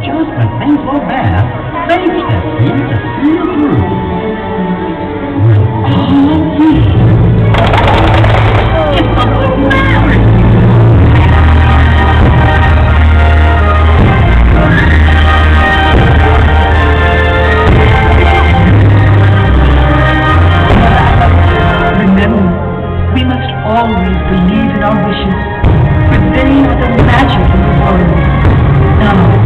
just when things look bad, they step in to see you through. We'll all be. It's the Wooo Maverick! We must always believe in our wishes, for they are the magic in the world. Now,